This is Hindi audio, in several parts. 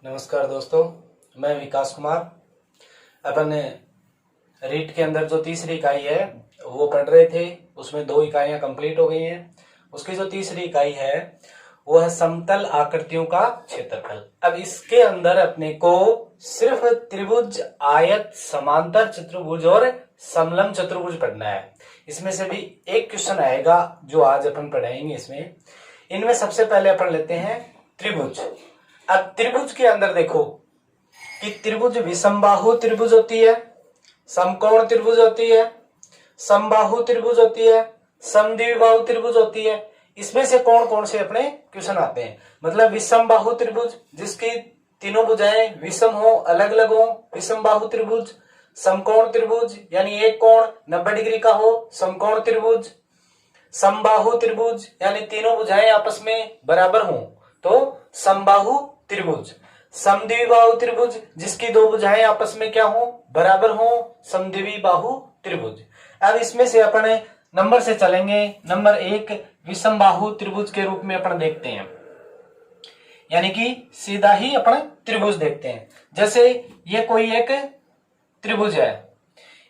नमस्कार दोस्तों, मैं विकास कुमार। अपन रीट के अंदर जो तीसरी इकाई है वो पढ़ रहे थे, उसमें 2 इकाइयां कंप्लीट हो गई हैं। उसकी जो तीसरी इकाई है वो है समतल आकृतियों का क्षेत्रफल। अब इसके अंदर अपने को सिर्फ त्रिभुज, आयत, समांतर चतुर्भुज और समलंब चतुर्भुज पढ़ना है। इसमें से भी एक क्वेश्चन आएगा जो आज अपन पढ़ाएंगे। इनमें सबसे पहले अपन लेते हैं त्रिभुज। अब त्रिभुज के अंदर देखो कि त्रिभुज विषमबाहु त्रिभुज होती है, समकोण त्रिभुज होती है, समबाहु त्रिभुज होती है, समद्विबाहु त्रिभुज होती है। इसमें से कौन कौन से अपने क्वेश्चन आते हैं? मतलब विषमबाहु त्रिभुज जिसकी तीनों भुजाएं विषम हो, अलग अलग हो, विषमबाहु त्रिभुज। समकोण त्रिभुज यानी एक कोण 90 डिग्री का हो, समकोण त्रिभुज। समबाहु त्रिभुज यानी तीनों भुजाएं आपस में बराबर हो, तो समबाहु त्रिभुज। समद्विबाहु त्रिभुज जिसकी 2 भुजाएं आपस में क्या हो, बराबर हो, समद्विबाहु त्रिभुज। अब इसमें से अपन नंबर से चलेंगे। नंबर 1 विषमबाहु त्रिभुज के रूप में अपन देखते हैं, यानी कि सीधा ही अपन त्रिभुज देखते हैं। जैसे ये कोई एक त्रिभुज है,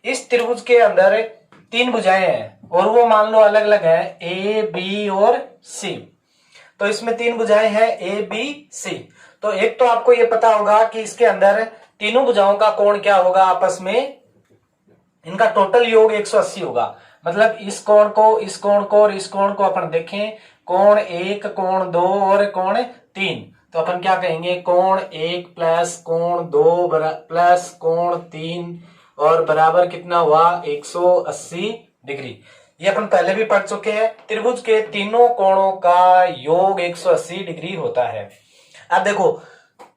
इस त्रिभुज के अंदर 3 भुजाएं हैं और वो मान लो अलग अलग है, ए, बी और सी। तो इसमें 3 भुजाएं हैं, ए, बी, सी। तो एक तो आपको ये पता होगा कि इसके अंदर तीनों भुजाओं का कोण क्या होगा, आपस में इनका टोटल योग 180 होगा। मतलब इस कोण को, इस कोण को और इस कोण को अपन देखें, कोण 1, कोण 2 और कोण 3। तो अपन क्या कहेंगे, कोण 1 प्लस कोण 2 प्लस कोण 3 और बराबर कितना हुआ, 180 डिग्री। ये अपन पहले भी पढ़ चुके हैं। त्रिभुज के तीनों कोणों का योग 180 डिग्री होता है। अब देखो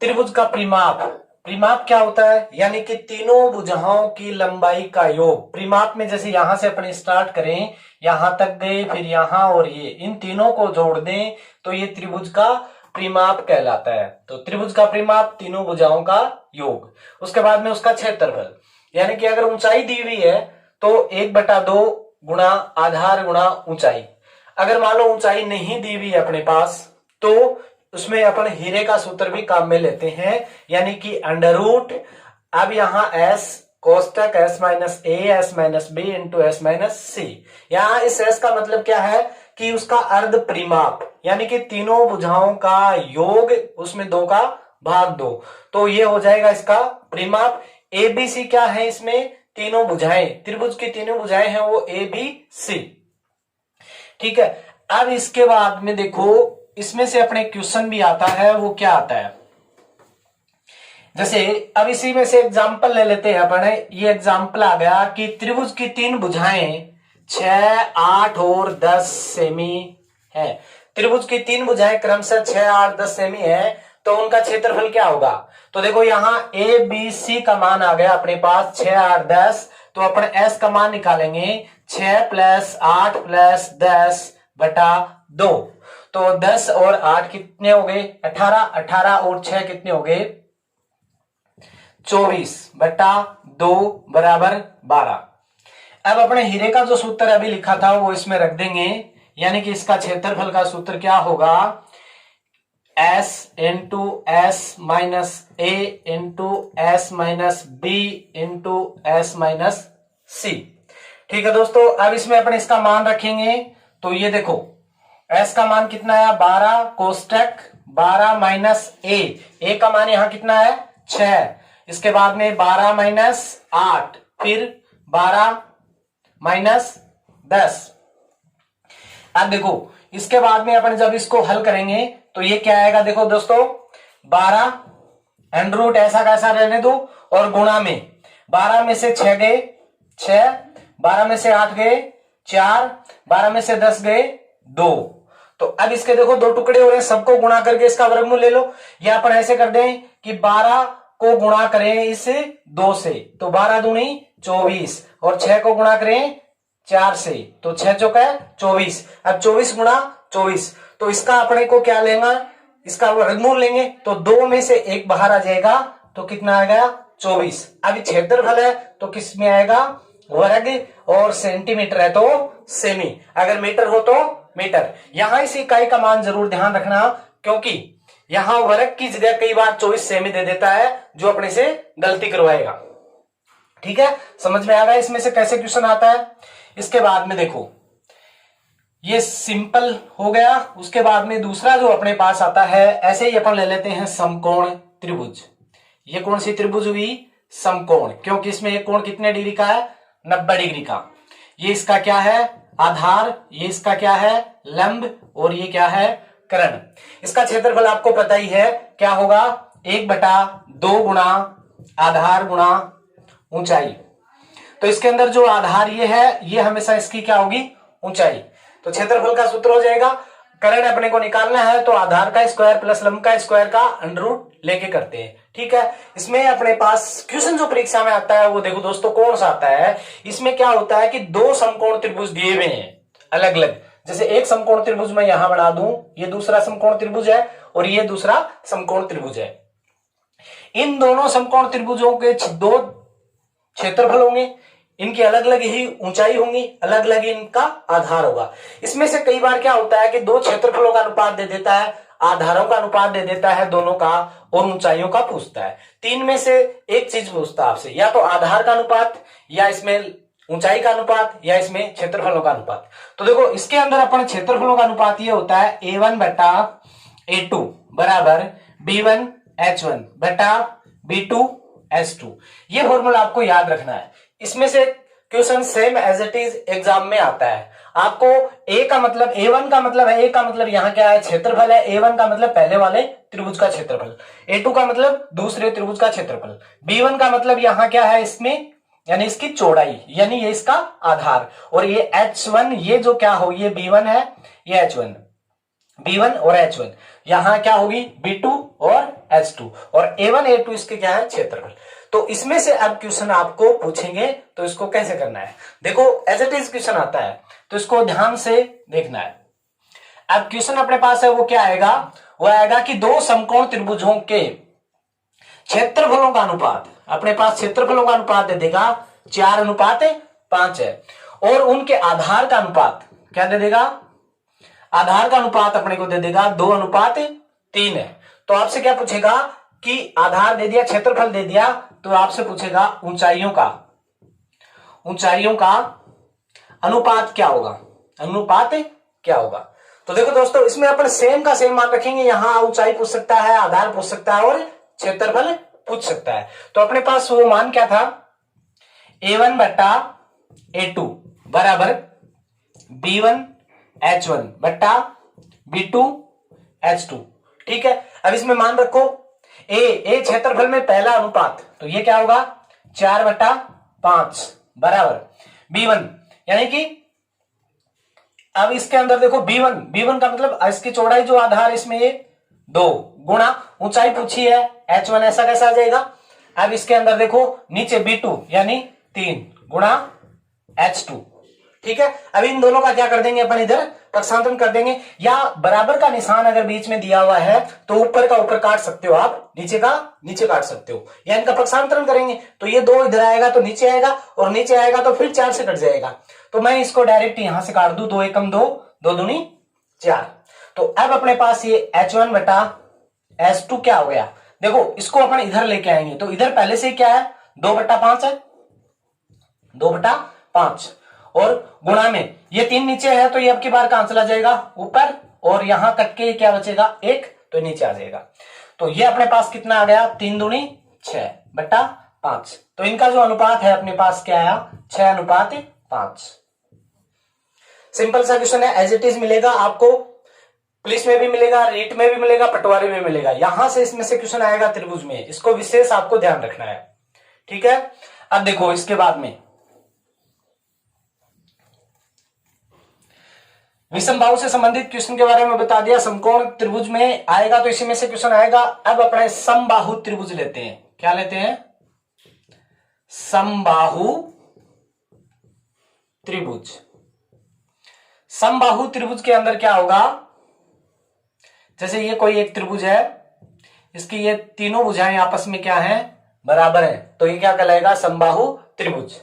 त्रिभुज का परिमाप क्या होता है, यानी कि तीनों भुजाओं की लंबाई का योग। परिमाप में जैसे यहां से अपन स्टार्ट करें, यहां तक गए, फिर यहां और ये, इन तीनों को जोड़ दें तो ये त्रिभुज का परिमाप कहलाता है। तो त्रिभुज का परिमाप तीनों भुजाओं का योग। उसके बाद में उसका क्षेत्रफल, यानी कि अगर ऊंचाई दी हुई है तो 1/2 गुणा आधार गुणा ऊंचाई। अगर मान लो ऊंचाई नहीं दी हुई है अपने पास, तो उसमें अपन हीरे का सूत्र भी काम में लेते हैं, यानी कि अंडररूट। अब यहां s कोष्टक s minus A S minus B into S minus C. यहां इस s का मतलब क्या है कि उसका अर्ध परिमाप, यानी कि तीनों भुजाओं का योग, उसमें 2 का भाग 2। तो ये हो जाएगा इसका परिमाप। ए बी सी क्या है, इसमें तीनों भुजाएं, त्रिभुज की तीनों भुजाएं हैं वो ए बी सी। ठीक है। अब इसके बाद में देखो, इसमें से अपने क्वेश्चन भी आता है। वो क्या आता है, जैसे अब इसी में से एग्जांपल ले लेते हैं अपन। ये एग्जांपल आ गया कि त्रिभुज की 3 भुजाएं 6, 8 और 10 सेमी है। त्रिभुज की 3 भुजाएं क्रमशः 6, 8, 10 सेमी है, तो उनका क्षेत्रफल क्या होगा? तो देखो यहाँ ए बी सी का मान आ गया अपने पास 6, 8, 10। तो अपन एस का मान निकालेंगे, 6 प्लस 8 प्लस 10 बटा 2। तो 10 और 8 कितने हो गए, 18। 18 और 6 कितने हो गए, 24 बटा 2 बराबर 12। अब अपने हीरे का जो सूत्र अभी लिखा था वो इसमें रख देंगे, यानी कि इसका क्षेत्रफल का सूत्र क्या होगा, s into S minus A into S minus B into S minus C. ठीक है दोस्तों। अब इसमें अपन इसका मान रखेंगे, तो ये देखो s का मान कितना है, 12 कोष्टक 12 माइनस ए का मान यहां कितना है, 6। इसके बाद में 12 माइनस 8, फिर 12 माइनस 10। अब देखो इसके बाद में अपन जब इसको हल करेंगे तो ये क्या आएगा, देखो दोस्तों 12 अंडर रूट ऐसा कैसा रहने दो और गुणा में 12 में से 6 गए 6, 12 में से 8 गए 4, 12 में से 10 गए 2। तो अब इसके देखो 2 टुकड़े हो रहे हैं, सबको गुणा करके इसका वर्गमूल ले लो। या अपन ऐसे कर दें कि 12 को गुणा करें इस 2 से, तो 12 दूनी 24, और 6 को गुणा करें 4 से, तो 6 चौका 24। अब 24 गुणा 24, तो इसका अपने को क्या लेना, इसका वर्गमूल लेंगे, तो 2 में से 1 बाहर आ जाएगा, तो कितना आ गया 24। अब क्षेत्रफल है तो किस में आएगा, वर्ग, और सेंटीमीटर है तो सेमी, अगर मीटर हो तो मीटर। यहां इस इकाई का मान जरूर ध्यान रखना, क्योंकि यहां वर्ग की जगह कई बार 24 सेमी दे देता है, जो अपने से गलती करवाएगा। ठीक है, समझ में आ गया इसमें से कैसे क्वेश्चन आता है। इसके बाद में देखो, ये सिंपल हो गया। उसके बाद में दूसरा जो अपने पास आता है, ऐसे ही अपन ले लेते हैं समकोण त्रिभुज। ये कौन सी त्रिभुज हुई? समकोण, क्योंकि इसमें एक कोण कितने डिग्री का है? 90 डिग्री का। ये इसका क्या है? आधार। ये इसका क्या है? लंब। और ये क्या है? कर्ण। इसका क्षेत्रफल आपको पता ही है, क्या होगा? 1/2 गुणा आधार गुणा ऊंचाई। तो इसके अंदर जो आधार ये है, ये हमेशा इसकी क्या होगी? ऊंचाई। तो क्षेत्रफल का सूत्र हो जाएगा, कर्ण अपने को निकालना है तो आधार का स्क्वायर प्लस लंब का स्क्वायर का अंडररूट लेके करते हैं। ठीक है, इसमें अपने पास क्वेश्चन जो परीक्षा में आता है वो देखो दोस्तों कौन सा आता है। इसमें क्या होता है कि दो समकोण त्रिभुज दिए हुए हैं अलग अलग। जैसे एक समकोण त्रिभुज मैं यहां बना दूं, ये दूसरा समकोण त्रिभुज है और ये दूसरा समकोण त्रिभुज है। इन दोनों समकोण त्रिभुजों के दो क्षेत्रफल होंगे, इनकी अलग अलग ही ऊंचाई होंगी, अलग अलग इनका आधार होगा। इसमें से कई बार क्या होता है कि दो क्षेत्रफलों का अनुपात दे देता है, आधारों का अनुपात दे देता है दोनों का, और ऊंचाइयों का पूछता है। तीन में से एक चीज पूछता है आपसे, या तो आधार का अनुपात, या इसमें ऊंचाई का अनुपात, या इसमें क्षेत्रफलों का अनुपात। तो देखो इसके अंदर अपन क्षेत्रफलों का अनुपात ये होता है A1/A2 बराबर B1H1 बटा B2H2। ये फॉर्मूला आपको याद रखना है। इसमें से question same as it is exam में आता है। आपको ए का मतलब A1 का मतलब है, ए का मतलब यहां क्या है? क्षेत्रफल है। A1 का मतलब पहले वाले त्रिभुज का क्षेत्रफल, A2 का मतलब दूसरे त्रिभुज का क्षेत्रफल, B1 का मतलब यहां क्या है? इसमें यानी इसकी चौड़ाई, यानी ये इसका आधार, और ये H1 ये जो क्या हो, ये B1 है, ये H1, B1 और H1 यहां क्या होगी? B2 और H2, और A1 A2 इसके क्या है? क्षेत्रफल। तो इसमें से अब क्वेश्चन आपको पूछेंगे तो इसको कैसे करना है, देखो एज इट इज क्वेश्चन आता है तो इसको ध्यान से देखना है। अब क्वेश्चन अपने पास है वो क्या आएगा? वो आएगा कि दो समकोण त्रिभुजों के क्षेत्रफलों का अनुपात, अपने पास क्षेत्रफलों का अनुपात दे देगा 4:5 है, और उनके आधार का अनुपात क्या दे देगा? आधार का अनुपात अपने को दे देगा 2:3 है। तो आपसे क्या पूछेगा कि आधार दे दिया, क्षेत्रफल दे दिया, तो आपसे पूछेगा ऊंचाइयों का अनुपात क्या होगा? अनुपात क्या होगा? तो देखो दोस्तों इसमें अपन सेम का सेम मान रखेंगे। यहां ऊंचाई पूछ सकता है, आधार पूछ सकता है और क्षेत्रफल पूछ सकता है। तो अपने पास वो मान क्या था? A1/A2 बराबर B1H1 बटा B2H2। ठीक है, अब इसमें मान रखो ए क्षेत्रफल में पहला अनुपात, तो ये क्या होगा? 4/5 बराबर B1, यानी कि अब इसके अंदर देखो B1 का मतलब इसकी चौड़ाई जो आधार इसमें ये 2 गुणा ऊंचाई पूछी है H1, ऐसा कैसा आ जाएगा? अब इसके अंदर देखो नीचे B2 यानी 3 गुणा H2। ठीक है, अब इन दोनों का क्या कर देंगे अपन? इधर पक्षांतरण कर देंगे, या बराबर का निशान अगर बीच में दिया हुआ है तो ऊपर का ऊपर काट सकते हो आप, नीचे का नीचे काट सकते हो, या इनका पक्षांतरण करेंगे तो ये 2 इधर आएगा तो नीचे आएगा, और नीचे आएगा तो फिर 4 से कट जाएगा। तो मैं इसको डायरेक्ट यहां से काट दूं, 2 एकम 2, 2 दूनी 4। तो अब अपने पास ये H1 बटा H2 क्या हो गया? देखो इसको अपन इधर लेके आएंगे तो इधर पहले से क्या है? 2/5 है, 2/5, और गुणा में ये 3 नीचे है तो ये अब की बार कहां चला जाएगा? ऊपर, और यहां कट के क्या बचेगा? 1, तो नीचे आ जाएगा। तो ये अपने पास कितना आ गया? 3 दूनी 6/5। तो इनका जो अनुपात है अपने पास क्या आया? 6:5। सिंपल सा क्वेश्चन है, एज इट इज मिलेगा आपको, पुलिस में भी मिलेगा, रीट में भी मिलेगा, पटवारी में मिलेगा। यहां से इसमें से क्वेश्चन आएगा त्रिभुज में, इसको विशेष आपको ध्यान रखना है। ठीक है, अब देखो इसके बाद में विषमबाहु से संबंधित क्वेश्चन के बारे में बता दिया। समकोण त्रिभुज में आएगा तो इसी में से क्वेश्चन आएगा। अब अपने समबाहु त्रिभुज लेते हैं। क्या लेते हैं? समबाहु त्रिभुज। समबाहु त्रिभुज के अंदर क्या होगा? जैसे ये कोई एक त्रिभुज है, इसकी ये तीनों भुजाएं आपस में क्या है? बराबर है, तो ये क्या कहलाएगा? समबाहु त्रिभुज।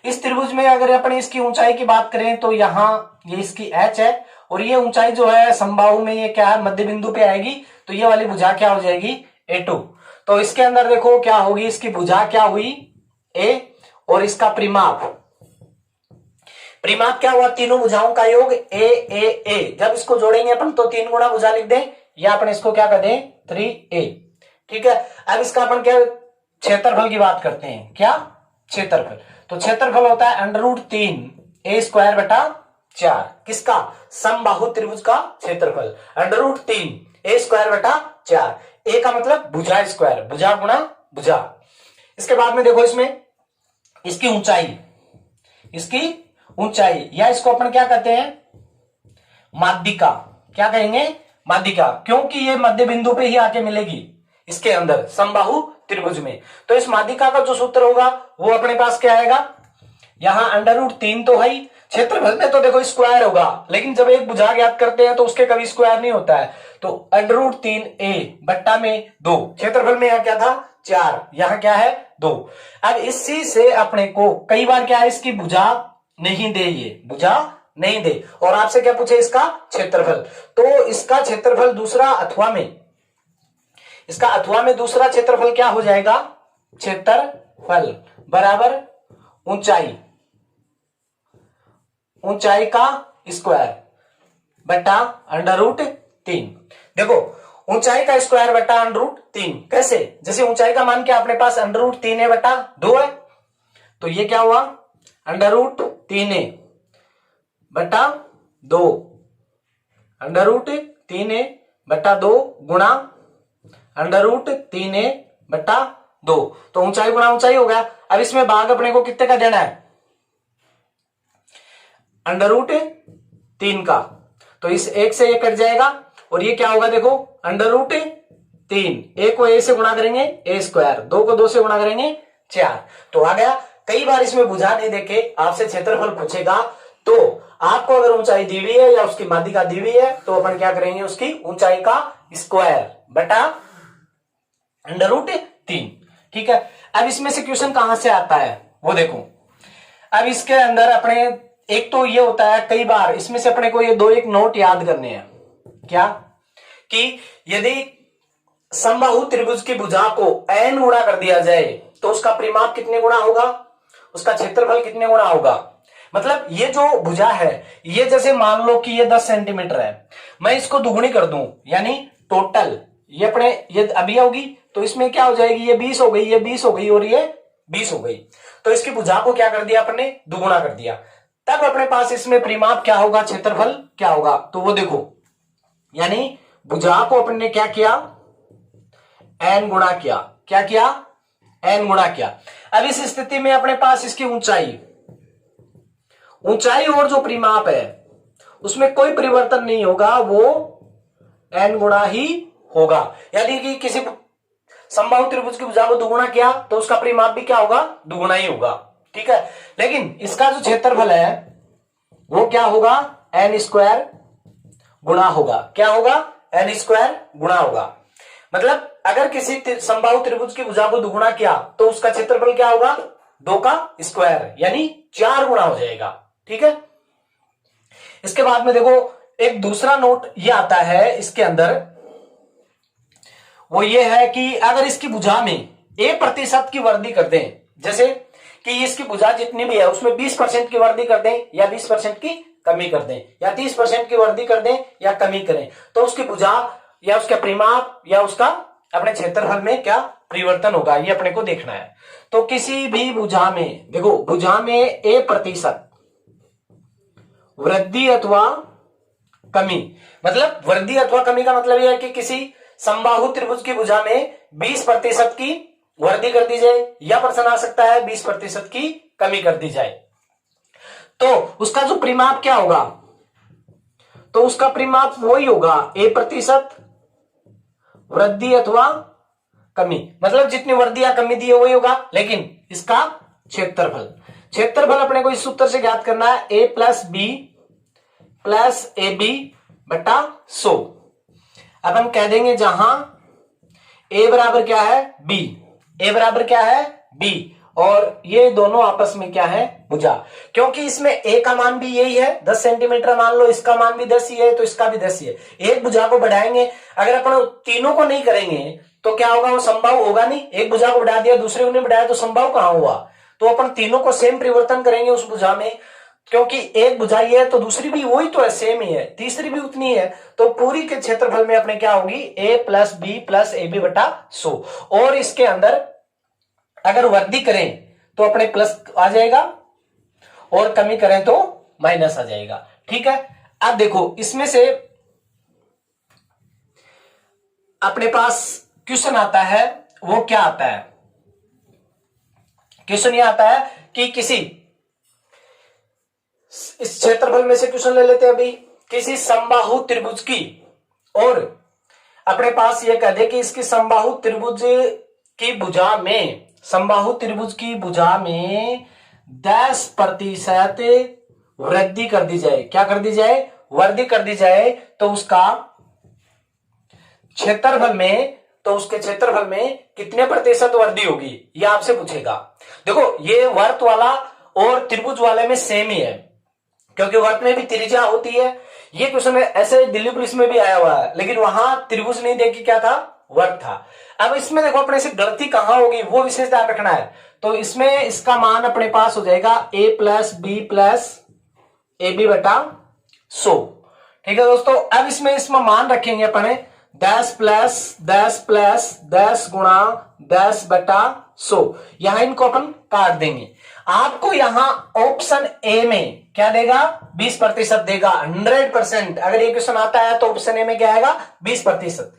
इस त्रिभुज में अगर अपन इसकी ऊंचाई की बात करें तो यहां ये इसकी h है, और ये ऊंचाई जो है समबाहु में ये क्या है? मध्य बिंदु पे आएगी, तो ये वाली भुजा क्या हो जाएगी A2। तो इसके अंदर देखो क्या होगी, इसकी भुजा क्या हुई A, और इसका परिमाप क्या हुआ, तीनों भुजाओं का योग A। जब इसको जोड़ेंगे अपन तो 3 गुना भुजा लिख दें, या अपन इसको क्या कर दें 3A। ठीक है, अब इसका अपन क्या क्षेत्रफल की बात करते हैं, क्या क्षेत्रफल। तो क्षेत्रफल होता है √3A² बटा 4, किसका, समबाहु त्रिभुज का क्षेत्रफल √3A² बटा 4। ए का मतलब भुजा स्क्वायर, भुजा गुणा भुजा। इसके बाद में देखो इसमें इसकी ऊंचाई, या इसको अपन क्या कहते हैं माध्यिका, क्या कहेंगे माध्यिका, क्योंकि ये मध्य बिंदु पे ही आके मिलेगी इसके अंदर समबाहु त्रिभुज में। तो इस माध्यिका का जो सूत्र होगा वो अपने पास क्या आएगा, यहां √3 तो है ही, क्षेत्रफल में तो देखो स्क्वायर होगा, लेकिन जब एक भुजा ज्ञात करते हैं तो उसके कभी स्क्वायर नहीं होता है। तो √3A बट्टा में 2, क्षेत्रफल में यहां क्या था 4, यहां क्या है 2। अब इसी से अपने को कई बार क्या है, इसकी भुजा नहीं दे, ये भुजा नहीं दे, और आपसे क्या पूछे इसका क्षेत्रफल। तो इसका क्षेत्रफल दूसरा अथवा में दूसरा क्षेत्रफल क्या हो जाएगा, क्षेत्रफल बराबर ऊंचाई का स्क्वायर बटा √3। देखो ऊंचाई का स्क्वायर बटा √3 कैसे, जैसे ऊंचाई का मान क्या अपने पास √3A बटा 2 है, तो ये क्या हुआ √3A बटा 2, √3A बटा 2 गुणा √3A बटा 2। तो ऊंचाई गुणा ऊंचाई हो गया। अब इसमें भाग अपने को कितने का देना है, √3 का, तो इस एक से ये कट जाएगा, और ये क्या होगा देखो √3, ए को ए से गुणा करेंगे A², 2 को 2 से गुणा करेंगे 4, तो आ गया। कई बार इसमें भुजा नहीं देके आपसे क्षेत्रफल पूछेगा, तो आपको अगर ऊंचाई दी हुई है या उसकी माध्यिका दी हुई है तो अपन क्या करेंगे, उसकी ऊंचाई का स्क्वायर बटा √3। ठीक है, अब इसमें से क्वेश्चन कहां से आता है वो देखो। अब इसके अंदर अपने एक तो ये होता है, कई बार इसमें से अपने को ये एक नोट याद करने हैं, क्या कि यदि समबाहु त्रिभुज की भुजा को n गुणा कर दिया जाए तो उसका परिमाप कितने गुणा होगा, उसका क्षेत्रफल कितने गुणा होगा। मतलब ये जो भुजा है, ये जैसे मान लो कि ये 10 सेंटीमीटर है, मैं इसको दुगुनी कर दूं, यानी टोटल ये अपने ये अभी होगी, तो इसमें क्या हो जाएगी, ये 20 हो गई, ये 20 हो गई, और ये 20 हो गई। तो इसकी भुजा को क्या कर दिया अपने, दुगुना कर दिया। तब अपने पास इसमें परिमाप क्या होगा, क्षेत्रफल क्या होगा, तो वो देखो, यानी भुजा को अपने ने क्या किया, n गुणा किया, क्या किया, n गुणा किया। अब इस स्थिति में अपने पास इसकी ऊंचाई और जो परिमाप है उसमें कोई परिवर्तन नहीं होगा, वो n गुणा ही होगा। यानी कि किसी समबाहु त्रिभुज की भुजा को दुगुना किया तो उसका परिमाप भी क्या होगा, दुगुना ही होगा। ठीक है, लेकिन इसका जो क्षेत्रफल है वो क्या होगा, n² गुणा होगा, क्या होगा, n² गुणा होगा। मतलब अगर किसी समबाहु त्रिभुज की भुजा को दुगुना किया तो उसका क्षेत्रफल क्या होगा, 2 का स्क्वायर, यानी 4 गुणा हो जाएगा। ठीक है, इसके बाद में देखो एक दूसरा नोट ये आता है इसके अंदर, वो ये है कि अगर इसकी भुजा में A% की वृद्धि कर दें, जैसे कि इसकी भुजा जितनी भी है उसमें 20% की वृद्धि कर दें, या 20% की कमी कर दें, या 30% की वृद्धि कर दें या कमी करें, तो उसकी भुजा या उसका परिमाप या उसका अपने क्षेत्रफल में क्या परिवर्तन होगा, ये अपने को देखना है। तो किसी भी भुजा में देखो, भुजा में A% वृद्धि अथवा कमी, मतलब वृद्धि अथवा कमी का मतलब यह है कि किसी समबाहु त्रिभुज की भुजा में 20% की वृद्धि कर दी जाए, या प्रश्न आ सकता है 20% की कमी कर दी जाए, तो उसका जो परिमाप क्या होगा, तो उसका परिमाप वही होगा A% वृद्धि अथवा कमी, मतलब जितनी वृद्धि या कमी दी है वही होगा। लेकिन इसका क्षेत्रफल अपने को इस सूत्र से ज्ञात करना है, A + B + AB बटा 100। अब हम कह देंगे जहां A बराबर क्या है, B, A बराबर क्या है, B, और ये दोनों आपस में क्या है, भुजा। क्योंकि इसमें ए का मान भी यही है 10 सेंटीमीटर, मान लो इसका मान भी 10 ही है तो इसका भी 10 ही है। एक भुजा को बढ़ाएंगे, अगर अपन तीनों को नहीं करेंगे तो क्या होगा, वो संभव होगा नहीं। एक भुजा को बढ़ा दिया दूसरे को नहीं बढ़ाया तो संभव कहां हुआ। तो अपन तीनों को सेम परिवर्तन करेंगे उस भुजा में, क्योंकि एक भुजा ये है तो दूसरी भी वही तो है, सेम ही है, तीसरी भी उतनी है। तो पूरी के क्षेत्रफल में अपने क्या होगी, a plus B plus A B बटा 100। और इसके अंदर अगर वृद्धि करें तो अपने प्लस आ जाएगा और कमी करें तो माइनस आ जाएगा। ठीक है, अब देखो इसमें से अपने पास क्वेश्चन आता है, वो क्या आता है, क्वेश्चन ये आता है कि किसी इस क्षेत्रफल में से क्वेश्चन ले लेते हैं अभी, किसी समबाहु त्रिभुज की, और अपने पास ये कह दे कि इसकी समबाहु त्रिभुज की भुजा में, समबाहु त्रिभुज की भुजा में 10% वृद्धि कर दी जाए। क्या कर दी जाए, वृद्धि कर दी जाए। तो उसका क्षेत्रफल में, तो उसके क्षेत्रफल में कितने प्रतिशत वृद्धि होगी, यह आपसे पूछेगा। देखो ये वर्त वाला और त्रिभुज वाले में सेम ही है, क्योंकि वर्त में भी त्रिज्या होती है। ये क्वेश्चन ऐसे दिल्ली पुलिस में भी आया हुआ है, लेकिन वहां त्रिभुज नहीं देखी, क्या था, वर्त था। अब इसमें देखो अपने से गलती कहां होगी वो विशेष ध्यान रखना है। तो इसमें इसका मान अपने पास हो जाएगा a plus B plus A B बटा 100। ठीक है दोस्तों, अब इसमें मान रखेंगे अपने 10 प्लस 10 प्लस 10 गुणा 10 बटा 100। यहां इनको अपन काट देंगे। आपको यहां ऑप्शन ए में क्या देगा, 20% देगा, 100%। अगर ये क्वेश्चन आता है तो ऑप्शन ए में क्या आएगा, 20%।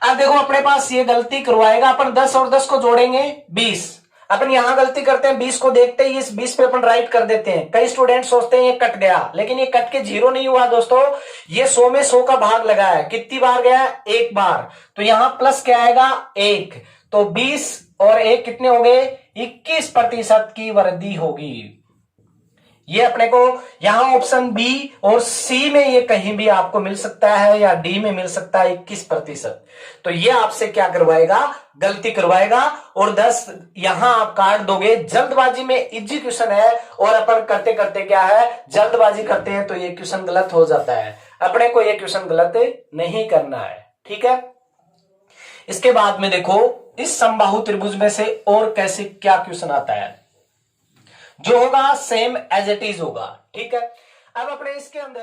अब देखो अपने पास ये गलती करवाएगा, अपन 10 और 10 को जोड़ेंगे 20। अपन यहां गलती करते हैं, 20 को देखते ही इस 20 पे अपन राइट कर देते हैं। कई स्टूडेंट सोचते हैं ये कट गया, लेकिन ये कट के 0 नहीं हुआ दोस्तों, ये 100 में 100 का भाग लगा है। कितनी बार गया, एक बार। तो यहां प्लस क्या आएगा, 1। तो 20 और 1 कितने हो गए, 21% की वृद्धि होगी। ये अपने को यहां ऑप्शन बी और सी में ये कहीं भी आपको मिल सकता है, या डी में मिल सकता है 21%। तो ये आपसे क्या करवाएगा, गलती करवाएगा। और 10 यहां आप काट दोगे, जल्दबाजी में इजी क्वेश्चन है, और अपन करते करते क्या है, जल्दबाजी करते हैं तो ये क्वेश्चन गलत हो जाता है। अपने को ये क्वेश्चन गलत नहीं करना है। ठीक है, इसके बाद में देखो इस समबाहु त्रिभुज में से और कैसे क्या क्वेश्चन आता है, जो होगा सेम एज इट इज होगा। ठीक है, अब अपने इसके अंदर